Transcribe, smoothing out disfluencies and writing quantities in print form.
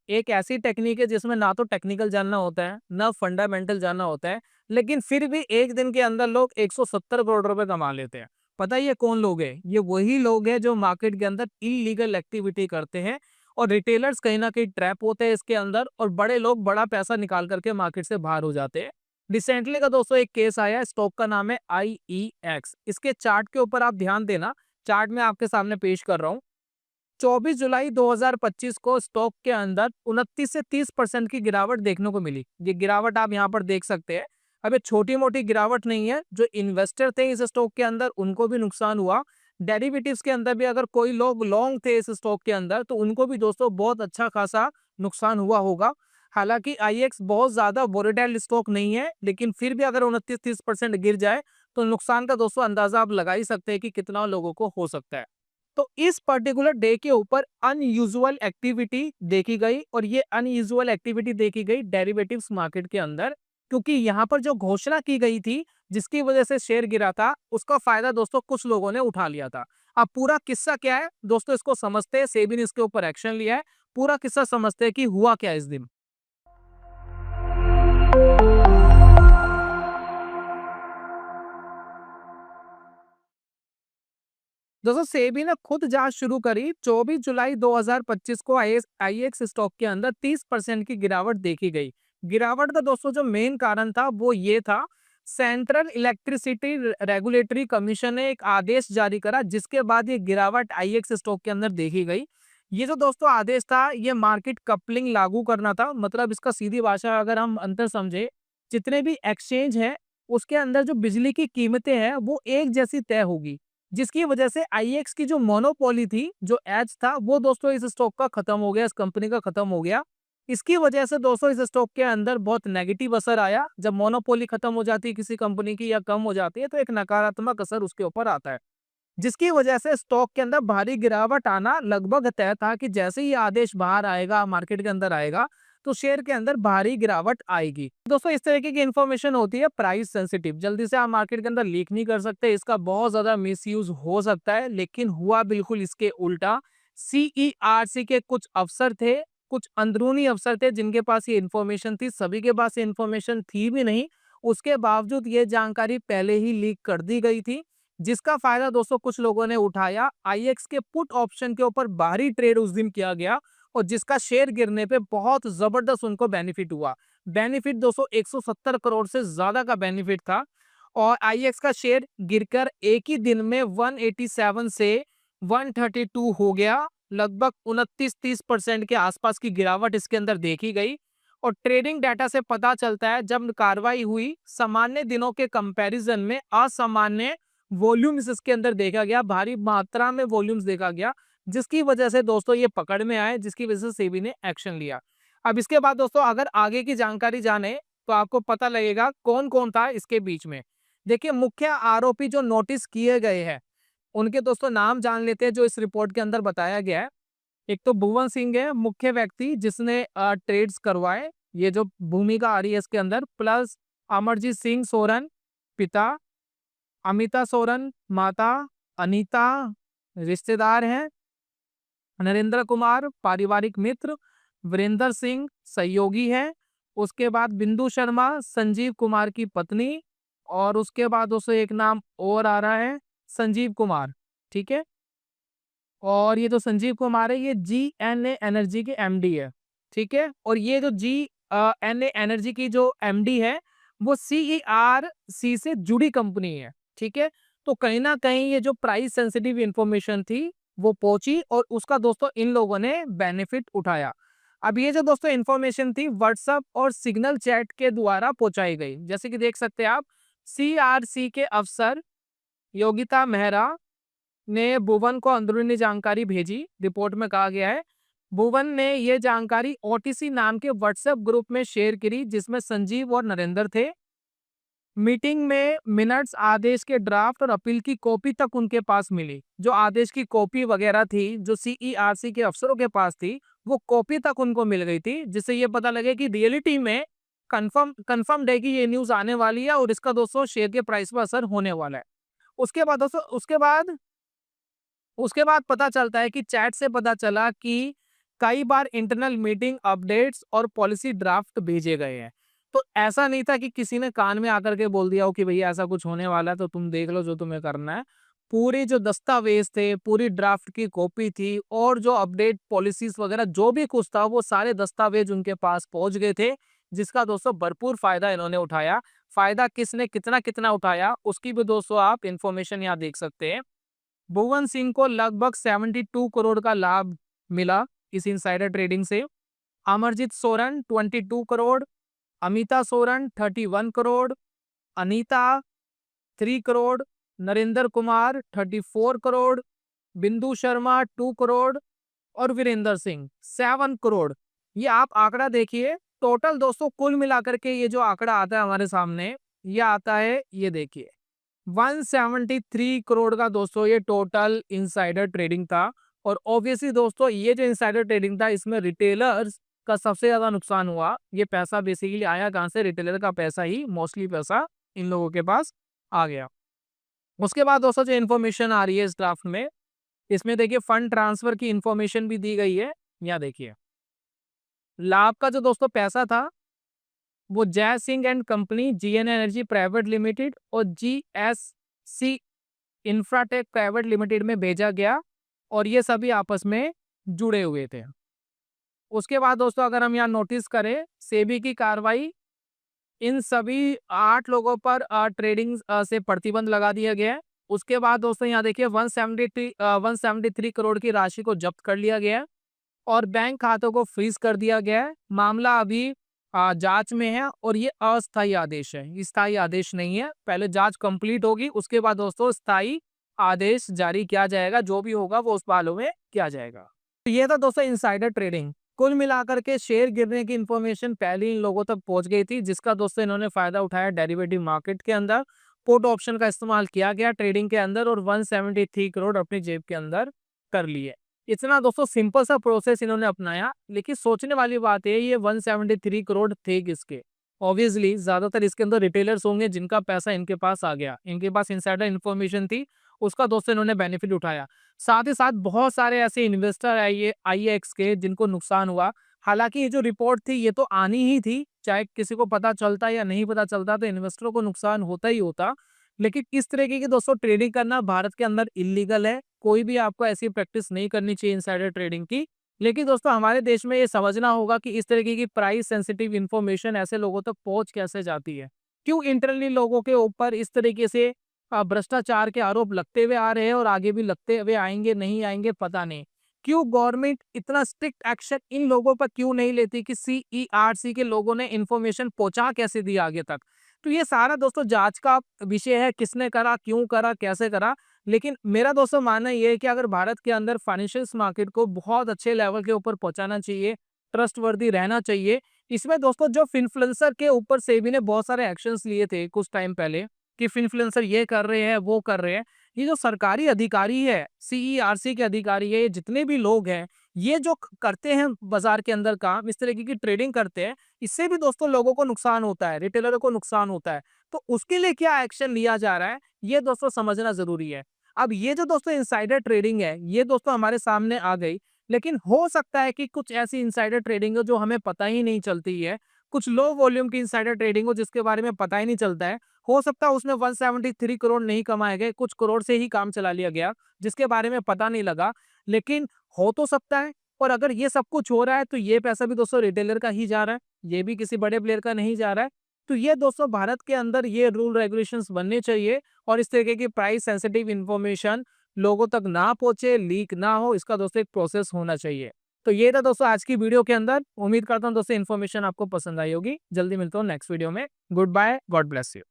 एक ऐसी टेक्निक है जिसमें ना तो टेक्निकल जानना होता है, ना फंडामेंटल जानना होता है, लेकिन फिर भी एक दिन के अंदर लोग 170 करोड़ रुपए कमा लेते हैं। पता है ये कौन लोग हैं? ये वही लोग हैं जो मार्केट के अंदर इल्लीगल एक्टिविटी करते हैं और रिटेलर्स कहीं न कहीं ट्रैप होते हैं इसके अंदर और बड़े लोग बड़ा पैसा निकाल करके मार्केट से बाहर हो जाते हैं। रिसेंटली का दोस्तों एक केस आया है, स्टॉक का नाम है आईईएक्स। इसके चार्ट के ऊपर आप ध्यान देना, चार्ट मैं आपके सामने पेश कर रहा हूँ। 24 जुलाई 2025 को स्टॉक के अंदर 29 से 30% की गिरावट देखने को मिली। ये गिरावट आप यहाँ पर देख सकते हैं। अब ये छोटी-मोटी गिरावट नहीं है, जो इन्वेस्टर थे इस स्टॉक के अंदर उनको भी नुकसान हुआ। डेरिवेटिव्स के अंदर भी अगर कोई लोग लॉन्ग थे इस स्टॉक के अंदर तो उनको भी दोस्तों बहुत अच्छा खासा नुकसान हुआ होगा। हालाँकि आईएक्स बहुत ज़्यादा वोलेटाइल स्टॉक नहीं है, लेकिन फिर भी अगर 29-30% गिर जाए तो नुकसान का दोस्तों अंदाज़ा आप लगा ही सकते हैं कि कितना लोगों को हो सकता है। तो इस पर्टिकुलर डे के ऊपर अनयूजुअल एक्टिविटी देखी गई और ये अनयूजुअल एक्टिविटी देखी गई डेरिवेटिव्स मार्केट के अंदर, क्योंकि यहाँ पर जो घोषणा की गई थी जिसकी वजह से शेयर गिरा था उसका फायदा दोस्तों कुछ लोगों ने उठा लिया था। अब पूरा किस्सा क्या है दोस्तों, इसको समझते हैं। सेबी ने इसके ऊपर एक्शन लिया है, पूरा किस्सा समझते हैं कि हुआ क्या इस दिन। दोस्तों सेबी ने खुद जांच शुरू करी। 24 जुलाई 2025 को आईएक्स स्टॉक के अंदर 30% की गिरावट देखी गई। गिरावट का दोस्तों जो मेन कारण था वो ये था, सेंट्रल इलेक्ट्रिसिटी रेगुलेटरी कमीशन ने एक आदेश जारी करा जिसके बाद ये गिरावट आईएक्स स्टॉक के अंदर देखी गई। ये जो दोस्तों आदेश था ये मार्केट कपलिंग लागू करना था। मतलब इसका सीधी भाषा अगर हम अंतर समझे, जितने भी एक्सचेंज है उसके अंदर जो बिजली की कीमतें हैं वो एक जैसी तय होगी, जिसकी वजह से आईएक्स की जो मोनोपोली थी, जो एज था, वो दोस्तों इस स्टॉक का खत्म हो गया, इस कंपनी का खत्म हो गया। इसकी वजह से दोस्तों इस स्टॉक के अंदर बहुत नेगेटिव असर आया। जब मोनोपोली खत्म हो जाती है किसी कंपनी की या कम हो जाती है तो एक नकारात्मक असर उसके ऊपर आता है, जिसकी वजह से स्टॉक के अंदर भारी गिरावट आना लगभग तय था कि जैसे ही आदेश बाहर आएगा, मार्केट के अंदर आएगा, तो शेयर के अंदर भारी गिरावट आएगी। दोस्तों इस तरीके की इंफॉर्मेशन होती है प्राइस सेंसिटिव, जल्दी से आप मार्केट के अंदर लीक नहीं कर सकते, इसका बहुत ज्यादा मिसयूज हो सकता है। लेकिन हुआ बिल्कुल इसके उल्टा। सीईआरसी के कुछ अफसर थे, कुछ अंदरूनी अफसर थे जिनके पास ये इंफॉर्मेशन थी, सभी के पास ये इंफॉर्मेशन थी भी नहीं, उसके बावजूद ये जानकारी पहले ही लीक कर दी गई थी, जिसका फायदा दोस्तों कुछ लोगों ने उठाया। आईएक्स के पुट ऑप्शन के ऊपर भारी ट्रेड उस दिन किया गया और जिसका शेयर गिरने पे बहुत जबरदस्त उनको बेनिफिट हुआ। बेनिफिट दोस्तों 170 करोड़ से ज्यादा का बेनिफिट था और आईएक्स का शेयर गिरकर एक ही दिन में 187 से 132 हो गया। लगभग 29-30% के आसपास की गिरावट इसके अंदर देखी गई और ट्रेडिंग डाटा से पता चलता है जब कार्रवाई हुई, सामान्य दिनों के कंपैरिजन में असामान्य वॉल्यूम्स इसके अंदर देखा गया, भारी मात्रा में वॉल्यूम्स देखा गया, जिसकी वजह से दोस्तों ये पकड़ में आए, जिसकी वजह से सेबी ने एक्शन लिया। अब इसके बाद दोस्तों अगर आगे की जानकारी जाने तो आपको पता लगेगा कौन कौन था इसके बीच में। देखिए मुख्य आरोपी जो नोटिस किए गए हैं उनके दोस्तों नाम जान लेते हैं जो इस रिपोर्ट के अंदर बताया गया है। एक तो भुवन सिंह है मुख्य व्यक्ति जिसने ट्रेड्स करवाए, ये जो भूमिका आ रही है इसके अंदर, प्लस अमरजीत सिंह सोरेन पिता, अमिता सोरेन माता, अनीता रिश्तेदार हैं, नरेंद्र कुमार पारिवारिक मित्र, वीरेंद्र सिंह सहयोगी है, उसके बाद बिंदु शर्मा संजीव कुमार की पत्नी और उसके बाद उसे एक नाम और आ रहा है संजीव कुमार। ठीक है, और ये जो संजीव कुमार है ये जीएनए एनर्जी के एमडी है। ठीक है, और ये जो जीएनए एनर्जी की जो एमडी है वो सीईआरसी से जुड़ी कंपनी है। ठीक है, तो कहीं ना कहीं ये जो प्राइस सेंसिटिव इंफॉर्मेशन थी वो पहुंची और उसका दोस्तों इन लोगों ने बेनिफिट उठाया। अब ये जो दोस्तों इंफॉर्मेशन थी व्हाट्सएप और सिग्नल चैट के द्वारा पहुंचाई गई, जैसे कि देख सकते हैं आप। सीआरसी के अफसर योगिता मेहरा ने भुवन को अंदरूनी जानकारी भेजी। रिपोर्ट में कहा गया है भुवन ने यह जानकारी ओटीसी नाम के व्हाट्सएप ग्रुप में शेयर करी जिसमें संजीव और नरेंद्र थे। मीटिंग में मिनट्स, आदेश के ड्राफ्ट और अपील की कॉपी तक उनके पास मिली। जो आदेश की कॉपी वगैरह थी जो सीईआरसी के अफसरों के पास थी वो कॉपी तक उनको मिल गई थी, जिससे ये पता लगे कि रियलिटी में कंफर्म है कि ये न्यूज आने वाली है और इसका दोस्तों शेयर के प्राइस पर असर होने वाला है। उसके बाद दोस्तों उसके बाद पता चलता है कि चैट से पता चला कि कई बार इंटरनल मीटिंग अपडेट्स और पॉलिसी ड्राफ्ट भेजे गए हैं। तो ऐसा नहीं था कि किसी ने कान में आकर के बोल दिया हो कि भैया ऐसा कुछ होने वाला है तो तुम देख लो जो तुम्हें करना है। पूरे जो दस्तावेज थे, पूरी ड्राफ्ट की कॉपी थी और जो अपडेट पॉलिसीज वगैरह जो भी कुछ था वो सारे दस्तावेज उनके पास पहुंच गए थे, जिसका दोस्तों भरपूर फायदा इन्होंने उठाया। फायदा किसने कितना कितना उठाया उसकी भी दोस्तों आप इंफॉर्मेशन यहाँ देख सकते हैं। भुवन सिंह को लगभग 72 करोड़ का लाभ मिला इस इनसाइडर ट्रेडिंग से। अमरजीत सोरेन 22 करोड़, अमिता सोरेन 31 करोड़, अनीता 3 करोड़, नरेंद्र कुमार 34 करोड़, बिंदु शर्मा 2 करोड़ और वीरेंद्र सिंह 7 करोड़। ये आप आंकड़ा देखिए, टोटल दोस्तों कुल मिलाकर के ये जो आंकड़ा आता है हमारे सामने, ये आता है, ये देखिए 173 करोड़ का दोस्तों ये टोटल इनसाइडर ट्रेडिंग था। और ऑब्वियसली दोस्तों ये जो इनसाइडर ट्रेडिंग था इसमें रिटेलर्स का सबसे ज्यादा नुकसान हुआ। ये पैसा बेसिकली आया कहां से? रिटेलर का पैसा ही, मोस्टली पैसा इन लोगों के पास आ गया। उसके बाद दोस्तों जो इन्फॉर्मेशन आ रही है इस ड्राफ्ट में, इसमें देखिए फंड ट्रांसफर की इंफॉर्मेशन भी दी गई है। यहाँ देखिए लाभ का जो दोस्तों पैसा था वो Jai Singh and Company, GN Energy Private Limited और जीएससी इंफ्राटेक प्राइवेट लिमिटेड में भेजा गया और ये सभी आपस में जुड़े हुए थे। उसके बाद दोस्तों अगर हम यहाँ नोटिस करें, सेबी की कार्रवाई, इन सभी 8 लोगों पर ट्रेडिंग से प्रतिबंध लगा दिया गया है। उसके बाद दोस्तों यहाँ देखिए 173 करोड़ की राशि को जब्त कर लिया गया है और बैंक खातों को फ्रीज कर दिया गया है। मामला अभी जांच में है और ये अस्थायी आदेश है, स्थायी आदेश नहीं है। पहले जांच कंप्लीट होगी उसके बाद दोस्तों स्थायी आदेश जारी किया जाएगा, जो भी होगा वो उस बालों में किया जाएगा। तो ये था दोस्तों इनसाइडर ट्रेडिंग। कुल मिलाकर के शेयर गिरने की इंफॉर्मेशन पहले इन लोगों तक पहुंच गई थी, जिसका दोस्तों इन्होंने फायदा उठाया। डेरिवेटिव मार्केट के अंदर पुट ऑप्शन का इस्तेमाल किया गया ट्रेडिंग के अंदर और 173 करोड़ अपनी जेब के अंदर कर लिए। इतना दोस्तों सिंपल सा प्रोसेस इन्होंने अपनाया, लेकिन सोचने वाली बात है ये 173 करोड़ थे किसके? ऑब्वियसली ज्यादातर इसके अंदर रिटेलर्स होंगे जिनका पैसा इनके पास आ गया, इनके पास इनसाइडर इन्फॉर्मेशन थी, उसका दोस्तों इन्होंने बेनिफिट उठाया। साथ ही साथ बहुत सारे ऐसे इन्वेस्टर आए आईएक्स के जिनको नुकसान हुआ। हालांकि ये जो रिपोर्ट थी ये तो आनी ही थी, चाहे किसी को पता चलता या नहीं पता चलता, तो इन्वेस्टरों को नुकसान होता ही होता। लेकिन इस तरीके की दोस्तों ट्रेडिंग करना भारत के अंदर इलीगल है, कोई भी आपको ऐसी प्रैक्टिस नहीं करनी चाहिए इनसाइडर ट्रेडिंग की। लेकिन दोस्तों हमारे देश में ये समझना होगा कि इस तरीके की प्राइस सेंसिटिव इन्फॉर्मेशन ऐसे लोगों तक पहुंच कैसे जाती है, क्यों इंटरनली लोगों के ऊपर इस तरीके से भ्रष्टाचार के आरोप लगते हुए आ रहे हैं और आगे भी लगते हुए आएंगे, नहीं आएंगे पता नहीं। क्यों गवर्नमेंट इतना स्ट्रिक्ट एक्शन इन लोगों पर क्यों नहीं लेती कि सीईआरसी के लोगों ने इन्फॉर्मेशन पहुंचा कैसे दी आगे तक? तो ये सारा दोस्तों जांच का विषय है, किसने करा, क्यों करा, कैसे करा। लेकिन मेरा दोस्तों मानना ये है कि अगर भारत के अंदर फाइनेंशियल मार्केट को बहुत अच्छे लेवल के ऊपर पहुंचाना चाहिए, ट्रस्टवर्दी रहना चाहिए। इसमें दोस्तों जो इन्फ्लुएंसर के ऊपर सेबी ने बहुत सारे एक्शंस लिए थे कुछ टाइम पहले कि इन्फ्लुएंसर ये कर रहे हैं, वो कर रहे हैं। ये जो सरकारी अधिकारी है, सीईआरसी के अधिकारी है, ये जितने भी लोग हैं, ये जो करते हैं बाजार के अंदर काम, इस तरीके की ट्रेडिंग करते हैं, इससे भी दोस्तों लोगों को नुकसान होता है, रिटेलरों को नुकसान होता है। तो उसके लिए क्या एक्शन लिया जा रहा है, ये दोस्तों समझना जरूरी है। अब ये जो दोस्तों इनसाइडर ट्रेडिंग है, ये दोस्तों हमारे सामने आ गई, लेकिन हो सकता है कि कुछ ऐसी इनसाइडर ट्रेडिंग हो जो हमें पता ही नहीं चलती है, कुछ लो वॉल्यूम की इनसाइडर ट्रेडिंग हो जिसके बारे में पता ही नहीं चलता है। हो सकता है उसमें 173 करोड़ नहीं कमाए गए, कुछ करोड़ से ही काम चला लिया गया जिसके बारे में पता नहीं लगा, लेकिन हो तो सकता है। और अगर ये सब कुछ हो रहा है तो ये पैसा भी दोस्तों रिटेलर का ही जा रहा है, ये भी किसी बड़े प्लेयर का नहीं जा रहा है। तो ये दोस्तों भारत के अंदर ये रूल रेगुलेशंस बनने चाहिए और इस तरीके की प्राइस सेंसिटिव इंफॉर्मेशन लोगों तक ना पहुंचे, लीक ना हो, इसका दोस्तों एक प्रोसेस होना चाहिए। तो ये था दोस्तों आज की वीडियो के अंदर। उम्मीद करता हूँ दोस्तों इन्फॉर्मेशन आपको पसंद आई होगी। जल्दी मिलता हूँ नेक्स्ट वीडियो में। Goodbye, God bless you.